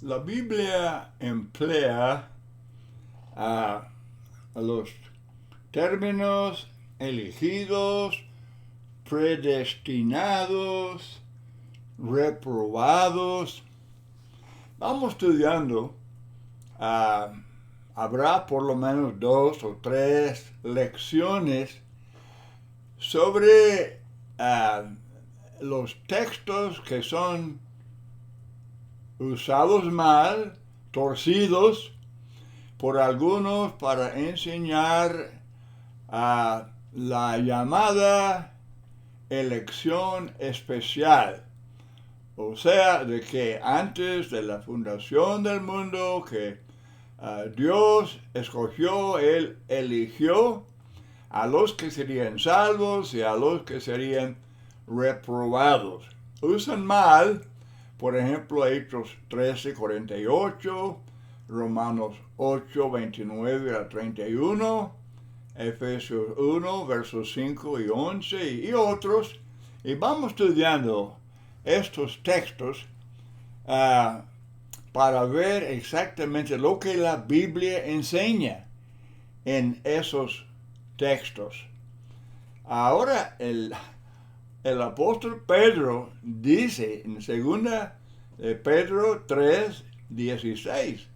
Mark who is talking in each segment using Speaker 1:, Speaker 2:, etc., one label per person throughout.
Speaker 1: La Biblia emplea los términos elegidos, predestinados, reprobados. Vamos estudiando, ah, habrá por lo menos 2 o 3 lecciones sobre los textos que son usados mal, torcidos por algunos para enseñar la llamada elección especial. O sea, de que antes de la fundación del mundo, que Dios escogió, Él eligió a los que serían salvos y a los que serían reprobados. Usan mal, por ejemplo, Hechos 13:48, Romanos 8:29 a 31, Efesios 1, versos 5 y 11 y otros. Y vamos estudiando estos textos para ver exactamente lo que la Biblia enseña en esos textos. Ahora el apóstol Pedro dice en 2 Pedro 3:16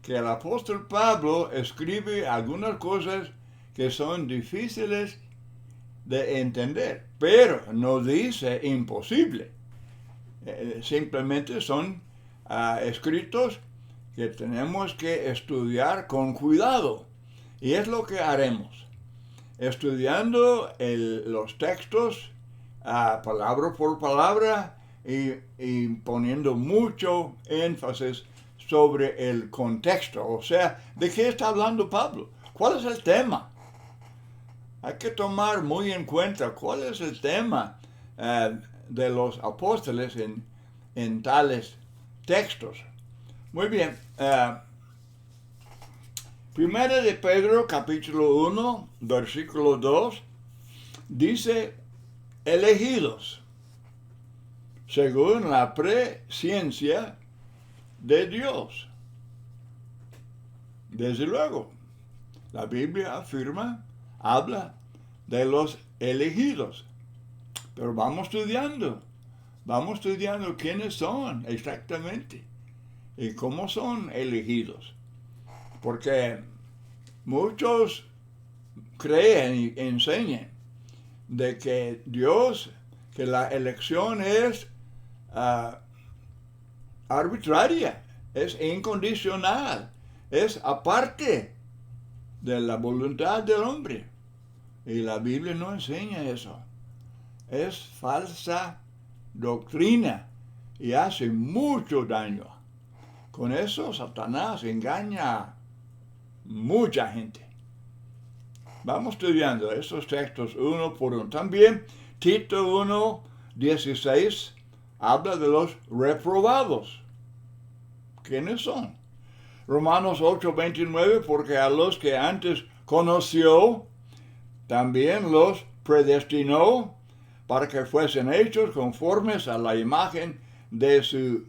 Speaker 1: que el apóstol Pablo escribe algunas cosas que son difíciles de entender, pero no dice imposible. Simplemente son escritos que tenemos que estudiar con cuidado. Y es lo que haremos, estudiando los textos palabra por palabra y poniendo mucho énfasis sobre el contexto. O sea, ¿de qué está hablando Pablo? ¿Cuál es el tema? Hay que tomar muy en cuenta cuál es el tema de los apóstoles en tales textos. Muy bien. Primera de Pedro, capítulo 1, versículo 2, dice, elegidos, según la presciencia de Dios. Desde luego, la Biblia habla de los elegidos. Pero vamos estudiando quiénes son exactamente y cómo son elegidos. Porque muchos creen y enseñan de que que la elección es arbitraria, es incondicional, es aparte de la voluntad del hombre. Y la Biblia no enseña eso. Es falsa doctrina y hace mucho daño. Con eso Satanás engaña a mucha gente. Vamos estudiando estos textos uno por uno. También Tito 1:16 habla de los reprobados. ¿Quiénes son? Romanos 8:29, porque a los que antes conoció, también los predestinó para que fuesen hechos conformes a la imagen de su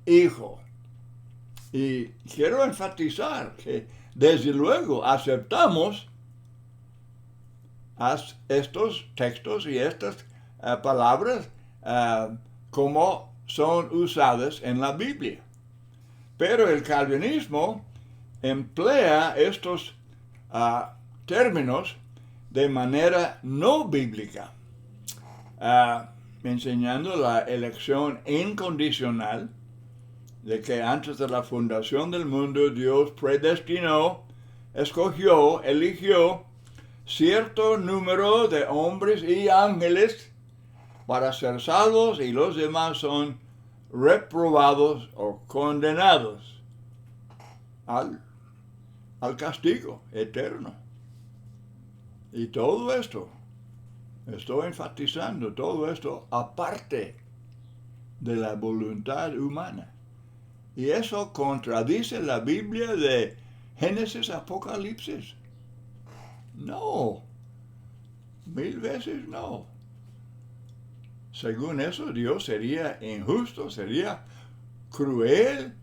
Speaker 1: Hijo. Y quiero enfatizar que desde luego aceptamos estos textos y estas palabras como son usadas en la Biblia. Pero el calvinismo emplea estos términos de manera no bíblica, enseñando la elección incondicional, de que antes de la fundación del mundo Dios predestinó, escogió, eligió cierto número de hombres y ángeles para ser salvos y los demás son reprobados o condenados al castigo eterno. Y todo esto, estoy enfatizando, todo esto aparte de la voluntad humana. Y eso contradice la Biblia de Génesis, Apocalipsis. No, 1000 veces no. Según eso, Dios sería injusto, sería cruel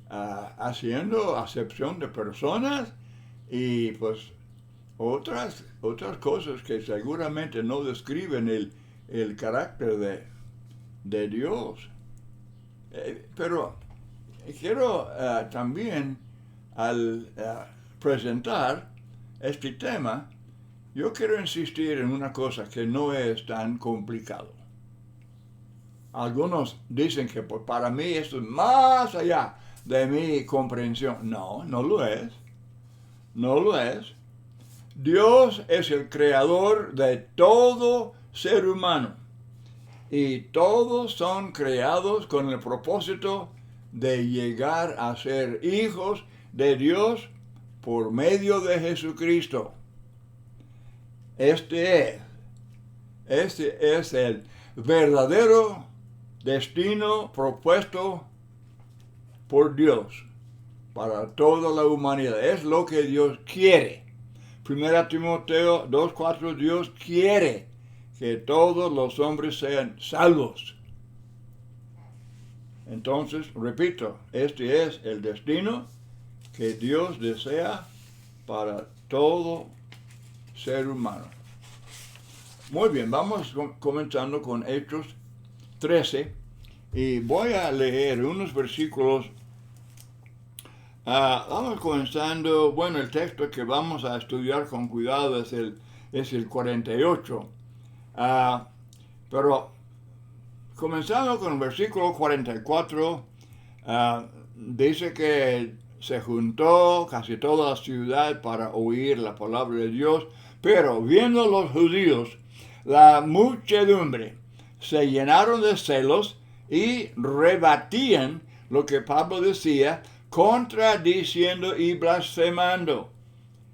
Speaker 1: haciendo acepción de personas y pues otras cosas que seguramente no describen el carácter de Dios. Pero quiero también al presentar este tema, yo quiero insistir en una cosa que no es tan complicado. Algunos dicen que pues, para mí esto es más allá de mi comprensión. No, no lo es. No lo es. Dios es el creador de todo ser humano. Y todos son creados con el propósito de llegar a ser hijos de Dios por medio de Jesucristo. Este es el verdadero destino propuesto por Dios para toda la humanidad. Es lo que Dios quiere. 1 Timoteo 2:4, Dios quiere que todos los hombres sean salvos. Entonces, repito, este es el destino que Dios desea para todo ser humano. Muy bien, vamos comenzando con Hechos 13 y voy a leer unos versículos. Vamos comenzando, bueno, el texto que vamos a estudiar con cuidado es el 48. Pero comenzando con el versículo 44, dice que se juntó casi toda la ciudad para oír la palabra de Dios, pero viendo los judíos la muchedumbre, se llenaron de celos y rebatían lo que Pablo decía, contradiciendo y blasfemando.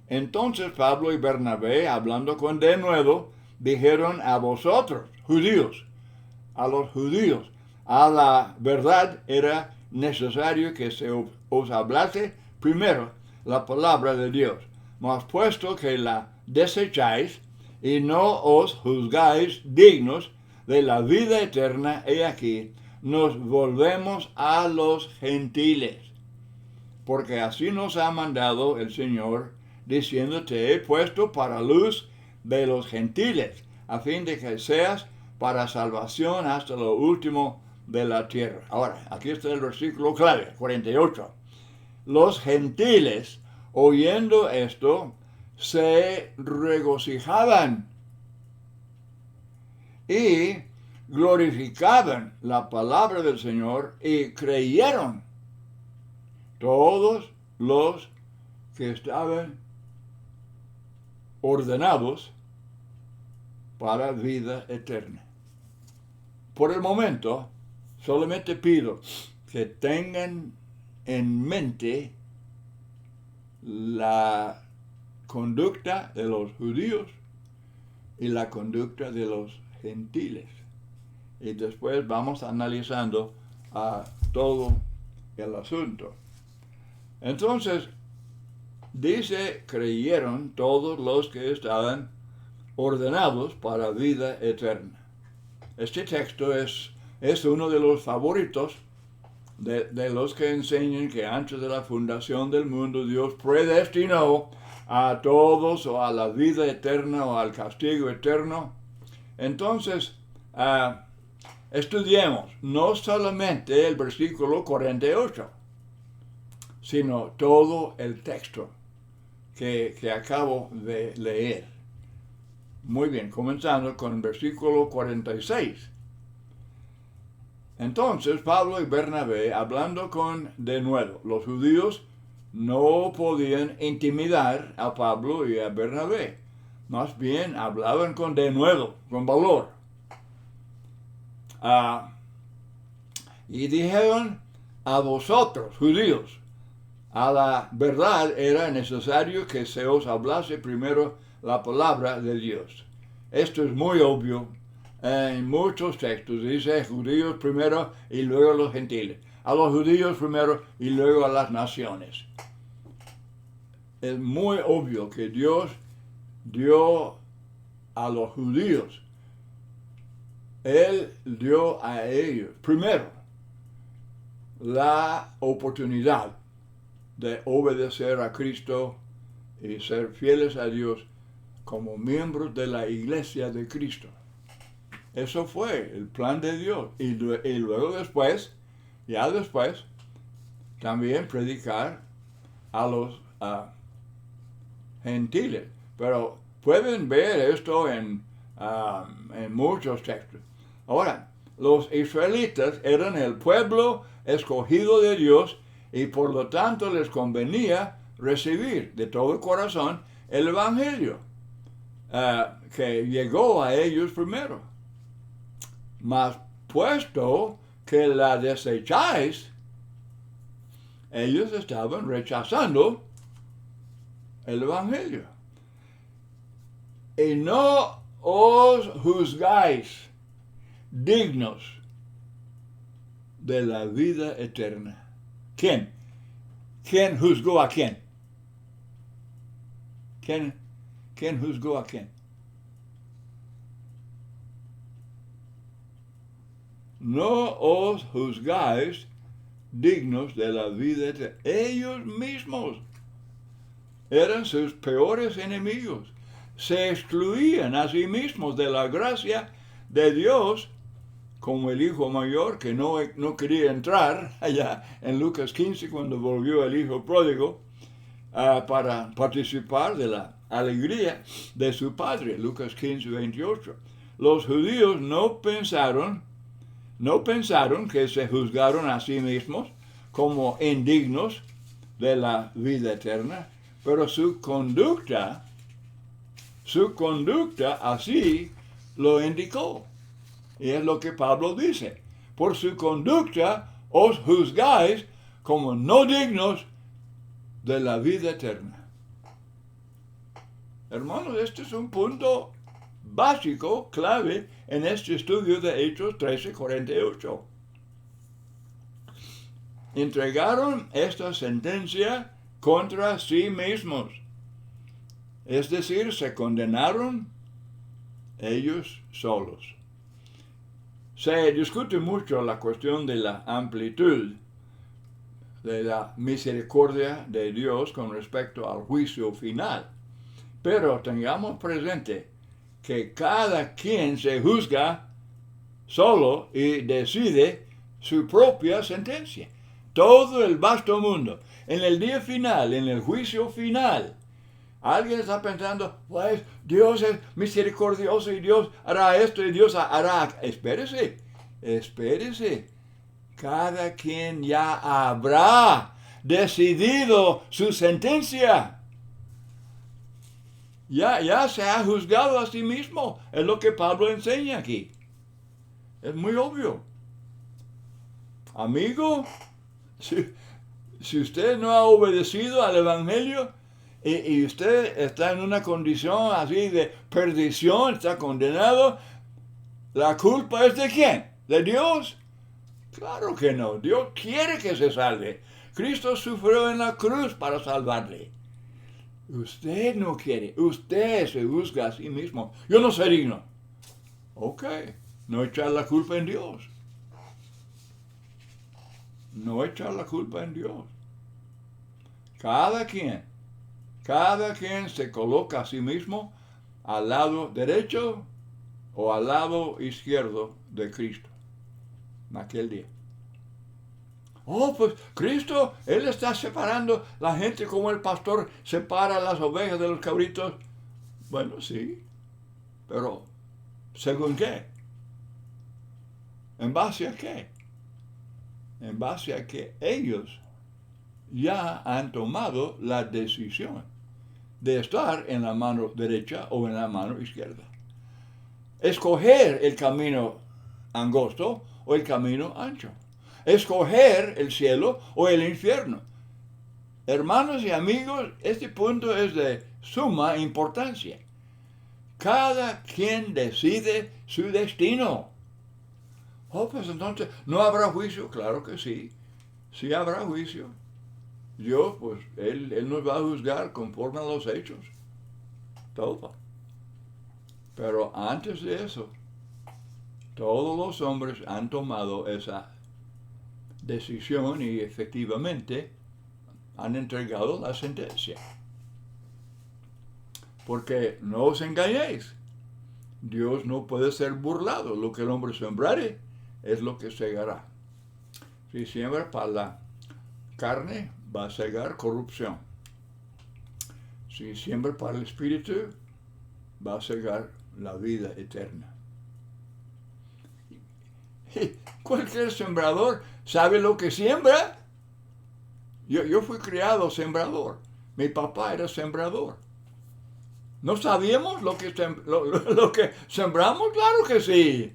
Speaker 1: Entonces Pablo y Bernabé, hablando con denuedo, dijeron a vosotros, judíos, a los judíos, a la verdad era necesario que se os hablase primero la palabra de Dios, mas puesto que la desecháis y no os juzgáis dignos de la vida eterna, he aquí, nos volvemos a los gentiles. Porque así nos ha mandado el Señor, diciendo, te he puesto para luz de los gentiles, a fin de que seas para salvación hasta lo último de la tierra. Ahora, aquí está el versículo clave, 48. Los gentiles, oyendo esto, se regocijaban y glorificaban la palabra del Señor y creyeron todos los que estaban ordenados para vida eterna. Por el momento, solamente pido que tengan en mente la conducta de los judíos y la conducta de los gentiles. Y después vamos analizando todo el asunto. Entonces, dice, creyeron todos los que estaban ordenados para vida eterna. Este texto es uno de los favoritos de los que enseñan que antes de la fundación del mundo Dios predestinó a todos o a la vida eterna o al castigo eterno. Entonces, estudiemos no solamente el versículo 48, sino todo el texto que acabo de leer. Muy bien, comenzando con el versículo 46. Entonces Pablo y Bernabé, hablando con denuedo, los judíos no podían intimidar a Pablo y a Bernabé, más bien hablaban con denuedo, con valor. Y dijeron a vosotros, judíos, a la verdad era necesario que se os hablase primero la palabra de Dios. Esto es muy obvio en muchos textos. Dice judíos primero y luego los gentiles. A los judíos primero y luego a las naciones. Es muy obvio que Dios dio a los judíos. Él dio a ellos primero la oportunidad de obedecer a Cristo y ser fieles a Dios como miembros de la iglesia de Cristo. Eso fue el plan de Dios. Y luego después, ya después, también predicar a los gentiles. Pero pueden ver esto en muchos textos. Ahora, los israelitas eran el pueblo escogido de Dios y por lo tanto les convenía recibir de todo corazón el Evangelio que llegó a ellos primero. Mas puesto que la desecháis, ellos estaban rechazando el Evangelio. Y no os juzgáis dignos de la vida eterna. ¿Quién? ¿Quién juzgó a quién? ¿Quién juzgó a quién? No os juzgáis dignos de la vida eterna. Ellos mismos eran sus peores enemigos. Se excluían a sí mismos de la gracia de Dios, como el hijo mayor que no quería entrar allá en Lucas 15 cuando volvió el hijo pródigo para participar de la alegría de su padre. Lucas 15, 28. Los judíos no pensaron que se juzgaron a sí mismos como indignos de la vida eterna, pero su conducta así lo indicó. Y es lo que Pablo dice. Por su conducta os juzgáis como no dignos de la vida eterna. Hermanos, este es un punto básico, clave en este estudio de Hechos 13:48. Entregaron esta sentencia contra sí mismos. Es decir, se condenaron ellos solos. Se discute mucho la cuestión de la amplitud de la misericordia de Dios con respecto al juicio final. Pero tengamos presente que cada quien se juzga solo y decide su propia sentencia. Todo el vasto mundo. En el día final, en el juicio final, alguien está pensando, pues Dios es misericordioso y Dios hará esto y Dios hará. Espérese. Cada quien ya habrá decidido su sentencia. Ya se ha juzgado a sí mismo. Es lo que Pablo enseña aquí. Es muy obvio. Amigo, si usted no ha obedecido al Evangelio y usted está en una condición así de perdición, está condenado, ¿la culpa es de quién? ¿De Dios? Claro que no. Dios quiere que se salve. Cristo sufrió en la cruz para salvarle. Usted no quiere. Usted se juzga a sí mismo. Yo no soy digno. Ok. No echar la culpa en Dios. No echar la culpa en Dios. Cada quien se coloca a sí mismo al lado derecho o al lado izquierdo de Cristo en aquel día. Oh, pues Cristo, Él está separando la gente como el pastor separa las ovejas de los cabritos. Bueno, sí, pero ¿según qué? ¿En base a qué? En base a que ellos ya han tomado la decisión de estar en la mano derecha o en la mano izquierda. Escoger el camino angosto o el camino ancho. Escoger el cielo o el infierno. Hermanos y amigos, este punto es de suma importancia. Cada quien decide su destino. Oh, pues entonces, ¿no habrá juicio? Claro que sí. Sí habrá juicio. Dios, pues, Él nos va a juzgar conforme a los hechos. Todo. Pero antes de eso, todos los hombres han tomado esa decisión y efectivamente han entregado la sentencia. Porque no os engañéis, Dios no puede ser burlado. Lo que el hombre sembrare es lo que segará. Si siembra para la carne, va a segar corrupción. Si siembra para el espíritu, va a segar la vida eterna. Y cualquier sembrador sabe lo que siembra. Yo fui criado sembrador. Mi papá era sembrador. ¿No sabíamos lo que sembramos? Claro que sí.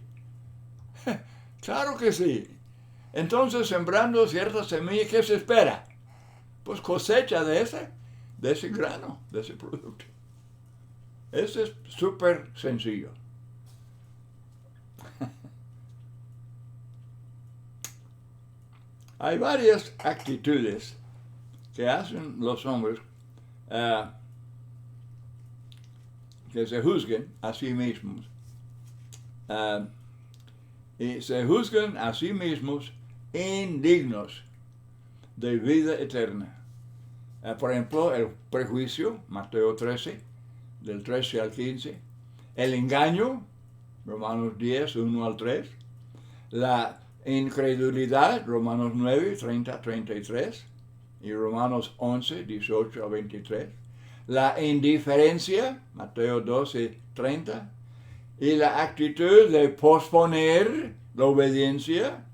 Speaker 1: Claro que sí. Entonces, sembrando cierta semilla, ¿qué se espera? Pues cosecha de ese grano, de ese producto. Eso es súper sencillo. Hay varias actitudes que hacen los hombres que se juzguen a sí mismos. Y se juzgan a sí mismos indignos de vida eterna. Por ejemplo, el prejuicio, Mateo 13, del 13 al 15. El engaño, Romanos 10, 1 al 3. La incredulidad, Romanos 9, 30 a 33. Y Romanos 11, 18 a 23. La indiferencia, Mateo 12, 30. Y la actitud de posponer la obediencia,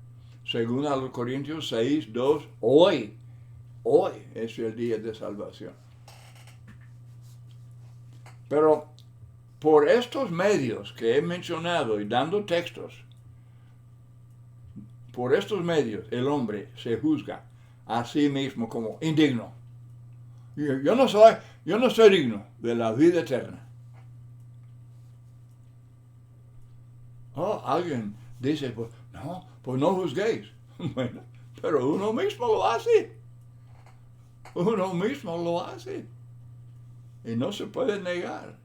Speaker 1: según a los Corintios 6, 2, hoy es el día de salvación. Pero por estos medios que he mencionado y dando textos, por estos medios el hombre se juzga a sí mismo como indigno. Yo no soy digno de la vida eterna. Alguien dice, pues no juzguéis. Bueno, pero uno mismo lo hace. Uno mismo lo hace. Y no se puede negar.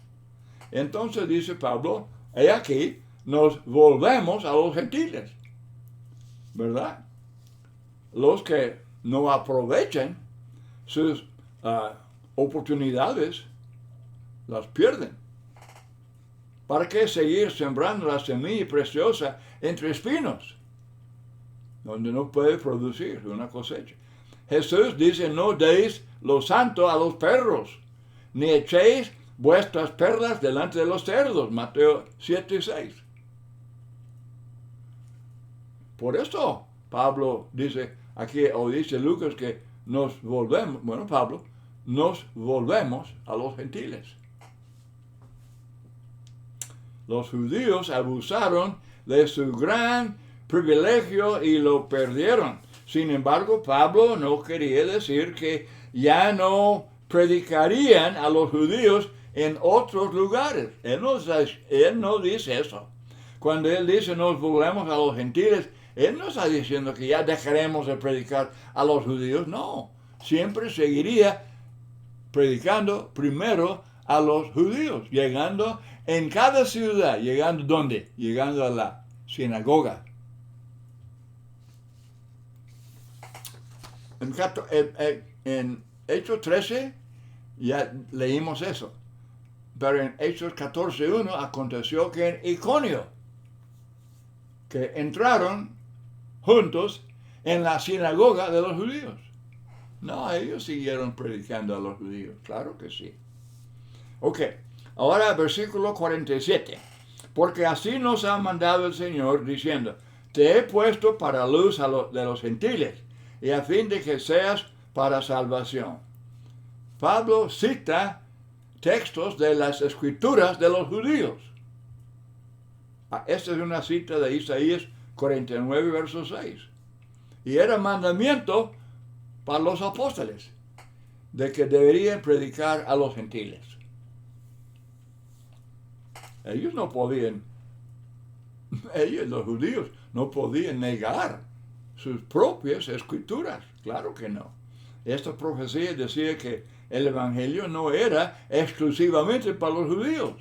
Speaker 1: Entonces dice Pablo, he aquí, nos volvemos a los gentiles. ¿Verdad? Los que no aprovechan sus oportunidades, las pierden. ¿Para qué seguir sembrando la semilla preciosa entre espinos, donde no puede producir una cosecha? Jesús dice, no deis lo santo a los perros, ni echéis vuestras perlas delante de los cerdos. Mateo 7 y 6. Por esto Pablo dice aquí, o dice Lucas, que nos volvemos a los gentiles. Los judíos abusaron de su gran privilegio y lo perdieron. Sin embargo, Pablo no quería decir que ya no predicarían a los judíos en otros lugares. Él no dice eso. Cuando él dice nos volvemos a los gentiles, él no está diciendo que ya dejaremos de predicar a los judíos. No, siempre seguiría predicando primero a los judíos, llegando en cada ciudad. ¿Llegando dónde? Llegando a la sinagoga. En Hechos 13 ya leímos eso. Pero en Hechos 14:1 aconteció que en Iconio, que entraron juntos en la sinagoga de los judíos. No, ellos siguieron predicando a los judíos, claro que sí. Ok, ahora versículo 47. Porque así nos ha mandado el Señor diciendo, te he puesto para luz de los gentiles, y a fin de que seas para salvación. Pablo cita textos de las escrituras de los judíos. Esta es una cita de Isaías 49, verso 6. Y era mandamiento para los apóstoles de que deberían predicar a los gentiles. Los judíos, no podían negar sus propias escrituras. Claro que no. Esta profecía decía que el evangelio no era exclusivamente para los judíos.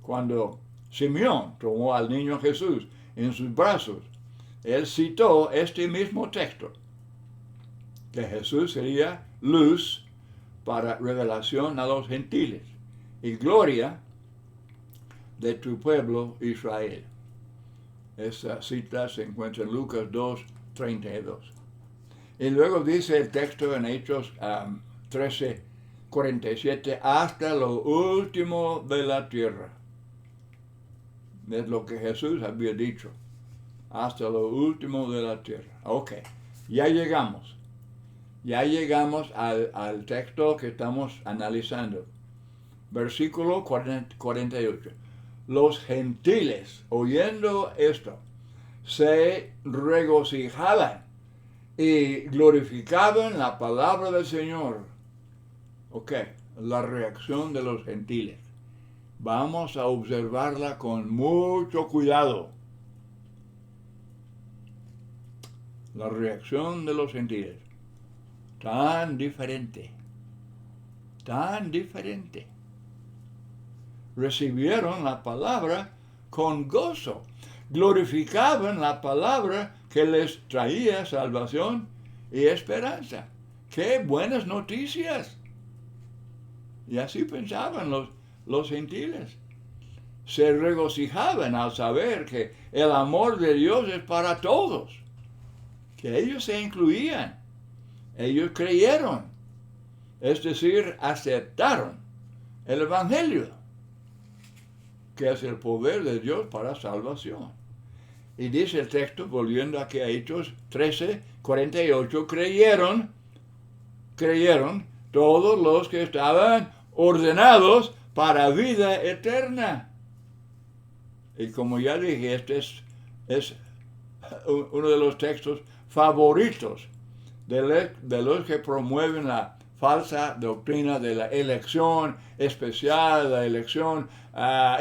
Speaker 1: Cuando Simeón tomó al niño Jesús en sus brazos, él citó este mismo texto, que Jesús sería luz para revelación a los gentiles y gloria de tu pueblo Israel. Esa cita se encuentra en Lucas 2:32. Y luego dice el texto en Hechos 13:47, hasta lo último de la tierra. Es lo que Jesús había dicho, hasta lo último de la tierra. Ok, ya llegamos al texto que estamos analizando. Versículo 48. Los gentiles, oyendo esto, se regocijaban y glorificaban la palabra del Señor. Ok, la reacción de los gentiles. Vamos a observarla con mucho cuidado. La reacción de los gentiles. Tan diferente. Recibieron la palabra con gozo. Glorificaban la palabra que les traía salvación y esperanza. ¡Qué buenas noticias! Y así pensaban los gentiles. Se regocijaban al saber que el amor de Dios es para todos. Que ellos se incluían. Ellos creyeron. Es decir, aceptaron el Evangelio, que es el poder de Dios para salvación. Y dice el texto, volviendo aquí a Hechos 13:48, creyeron todos los que estaban ordenados para vida eterna. Y como ya dije, este es uno de los textos favoritos de los que promueven la falsa doctrina de la elección especial, la elección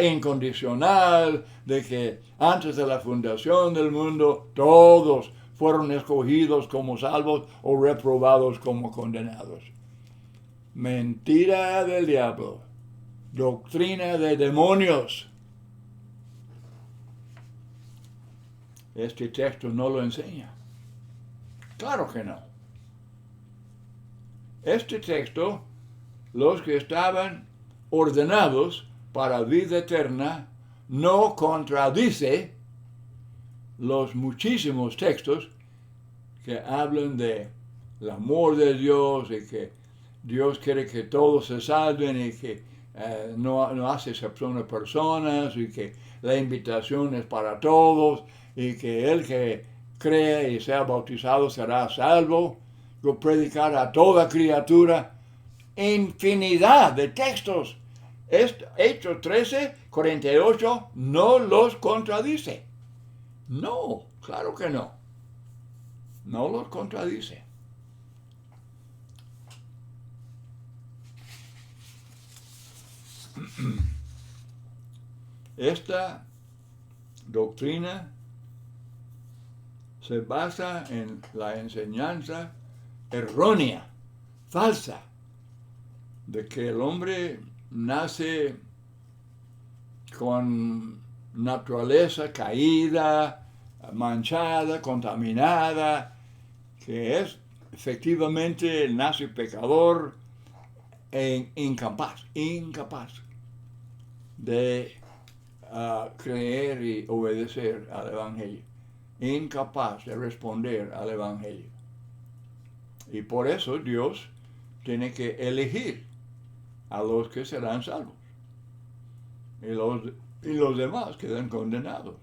Speaker 1: incondicional, de que antes de la fundación del mundo todos fueron escogidos como salvos o reprobados como condenados. Mentira del diablo, doctrina de demonios. Este texto no lo enseña. Claro que no. Este texto, los que estaban ordenados para vida eterna, no contradice los muchísimos textos que hablan del amor de Dios y que Dios quiere que todos se salven y que no hace excepción de personas y que la invitación es para todos y que el que cree y sea bautizado será salvo. Yo predicar a toda criatura infinidad de textos. Hechos 13:48 no los contradice. No, claro que no. No los contradice. Esta doctrina se basa en la enseñanza errónea, falsa, de que el hombre nace con naturaleza caída, manchada, contaminada, que es efectivamente nace pecador e incapaz de creer y obedecer al Evangelio, incapaz de responder al Evangelio. Y por eso Dios tiene que elegir a los que serán salvos. Y los demás quedan condenados.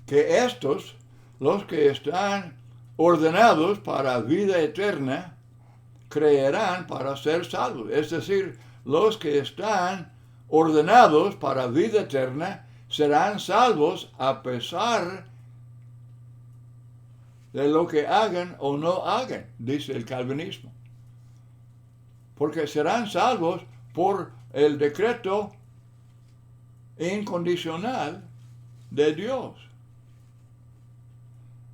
Speaker 1: Que estos, los que están ordenados para vida eterna, creerán para ser salvos. Es decir, los que están ordenados para vida eterna serán salvos a pesar de lo que hagan o no hagan, dice el calvinismo. Porque serán salvos por el decreto incondicional de Dios.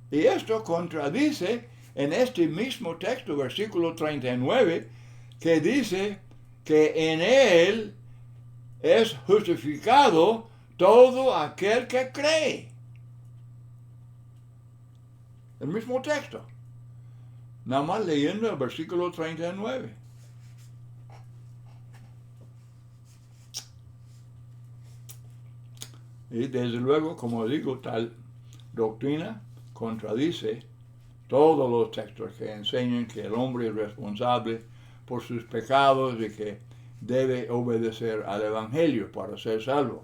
Speaker 1: Y esto contradice en este mismo texto, versículo 39, que dice que en Él es justificado todo aquel que cree. El mismo texto. Nada más leyendo el versículo 39. Y desde luego, como digo, tal doctrina contradice todos los textos que enseñan que el hombre es responsable por sus pecados y que debe obedecer al Evangelio para ser salvo.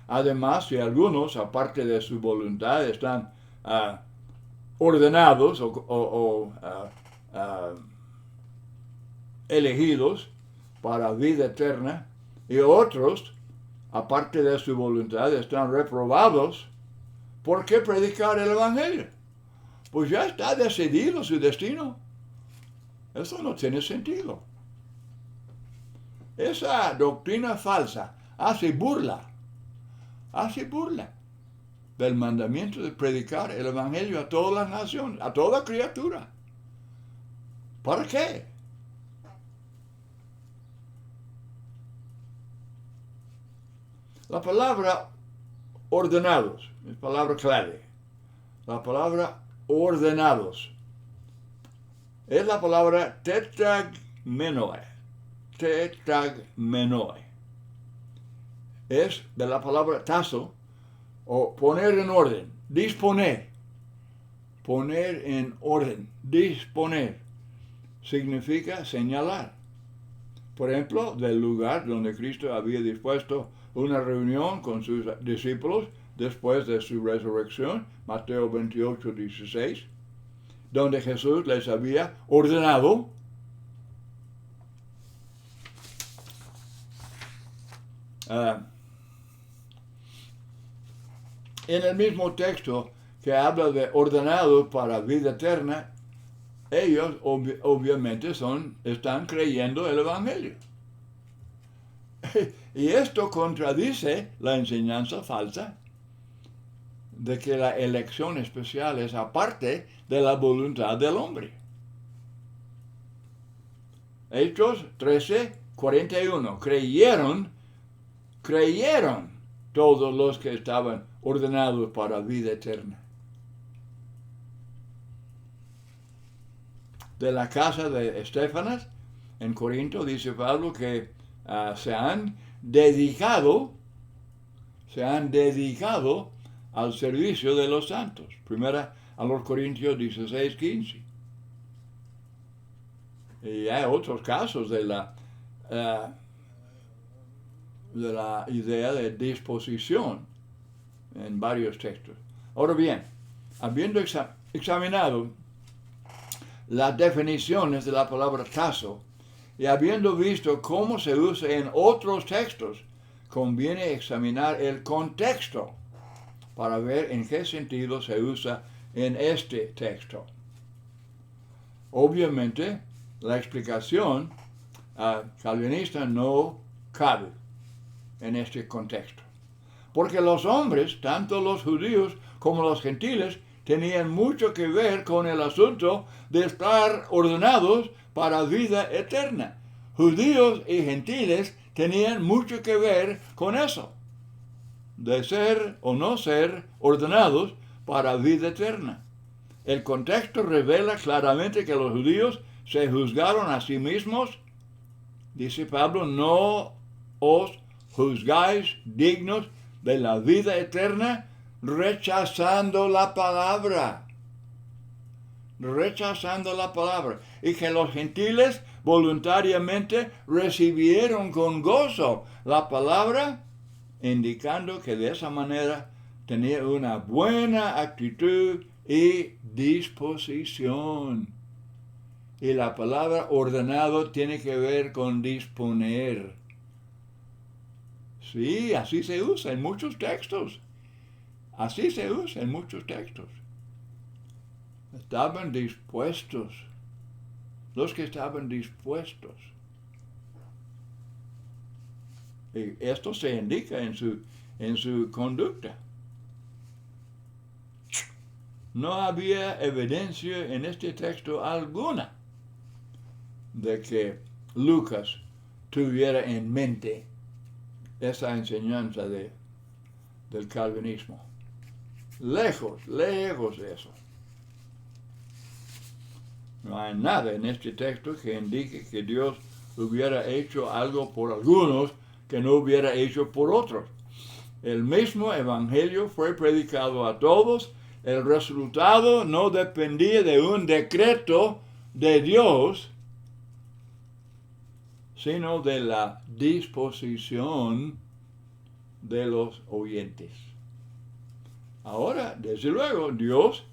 Speaker 1: Además, si algunos, aparte de su voluntad, están ordenados o elegidos para vida eterna, y otros, aparte de su voluntad, están reprobados, ¿por qué predicar el Evangelio? Pues ya está decidido su destino. Eso no tiene sentido. Esa doctrina falsa hace burla del mandamiento de predicar el Evangelio a todas las naciones, a toda criatura. ¿Para qué? La palabra ordenados es palabra clave. La palabra ordenados es la palabra tetragmenoi. Tetragmenoi. Es de la palabra tazo, o poner en orden, disponer. Poner en orden, disponer, significa señalar. Por ejemplo, del lugar donde Cristo había dispuesto una reunión con sus discípulos después de su resurrección, Mateo 28, 16, donde Jesús les había ordenado en el mismo texto que habla de ordenado para vida eterna, ellos obviamente están creyendo el Evangelio. Y esto contradice la enseñanza falsa de que la elección especial es aparte de la voluntad del hombre. Hechos 13, 41. Creyeron todos los que estaban ordenados para vida eterna. De la casa de Estéfanas, en Corinto, dice Pablo que se han dedicado al servicio de los santos. Primera a los Corintios 16, 15. Y hay otros casos de la idea de disposición en varios textos. Ahora bien, habiendo examinado las definiciones de la palabra tazo y habiendo visto cómo se usa en otros textos, conviene examinar el contexto para ver en qué sentido se usa en este texto. Obviamente, la explicación calvinista no cabe en este contexto, porque los hombres, tanto los judíos como los gentiles, tenían mucho que ver con el asunto de estar ordenados para vida eterna. Judíos y gentiles tenían mucho que ver con eso, de ser o no ser ordenados para vida eterna. El contexto revela claramente que los judíos se juzgaron a sí mismos. Dice Pablo, no os juzgáis dignos de la vida eterna, rechazando la palabra. Y que los gentiles voluntariamente recibieron con gozo la palabra, indicando que de esa manera tenía una buena actitud y disposición. Y la palabra ordenado tiene que ver con disponer. Sí, así se usa en muchos textos. Estaban dispuestos. Los que estaban dispuestos. Y esto se indica en su conducta. No había evidencia en este texto alguna de que Lucas tuviera en mente esa enseñanza de del calvinismo. Lejos, lejos de eso. No hay nada en este texto que indique que Dios hubiera hecho algo por algunos que no hubiera hecho por otros. El mismo evangelio fue predicado a todos. El resultado no dependía de un decreto de Dios, sino de la disposición de los oyentes. Ahora, desde luego, Dios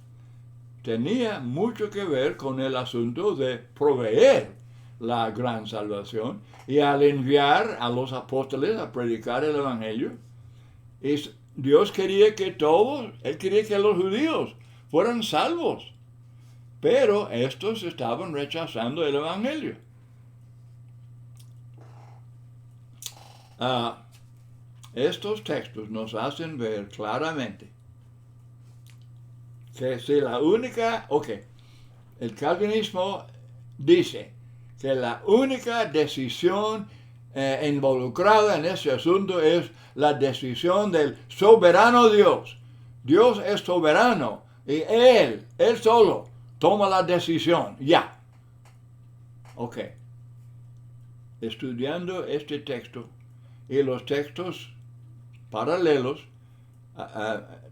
Speaker 1: tenía mucho que ver con el asunto de proveer la gran salvación, y al enviar a los apóstoles a predicar el evangelio, Dios quería que todos, Él quería que los judíos fueran salvos, pero estos estaban rechazando el evangelio. Estos textos nos hacen ver claramente que si el calvinismo dice que la única decisión involucrada en ese asunto es la decisión del soberano Dios. Dios es soberano y Él solo toma la decisión. Ya. Estudiando este texto y los textos paralelos,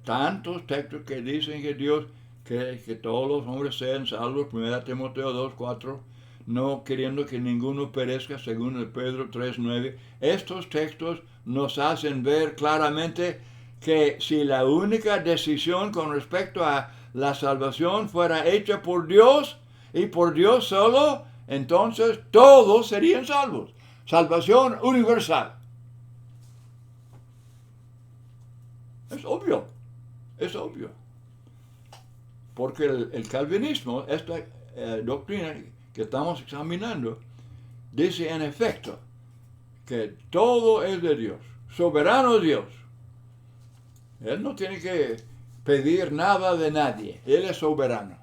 Speaker 1: tantos textos que dicen que Dios, que todos los hombres sean salvos, 1 Timoteo 2:4, no queriendo que ninguno perezca, según el Pedro 3:9. Estos textos nos hacen ver claramente que si la única decisión con respecto a la salvación fuera hecha por Dios y por Dios solo, entonces todos serían salvos. Salvación universal. Es obvio. Porque el calvinismo, esta doctrina que estamos examinando, dice en efecto que todo es de Dios, soberano Dios. Él no tiene que pedir nada de nadie, Él es soberano.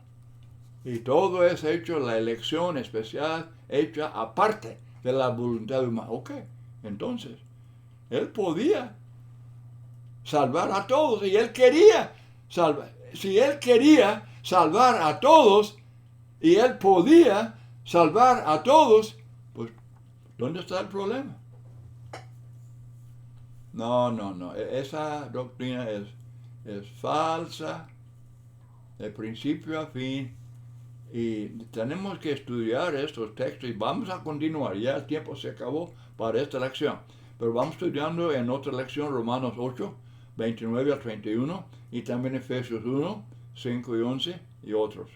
Speaker 1: Y todo es hecho, la elección especial, hecha aparte de la voluntad humana. Entonces, Él podía salvar a todos y Él quería salvar. Si Él quería salvar a todos y Él podía salvar a todos, pues, ¿dónde está el problema? No. Esa doctrina es falsa de principio a fin, y tenemos que estudiar estos textos y vamos a continuar. Ya el tiempo se acabó para esta lección, pero vamos estudiando en otra lección Romanos 8, 29 al 31 y también Efesios 1, 5 y 11 y otros.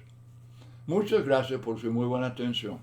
Speaker 1: Muchas gracias por su muy buena atención.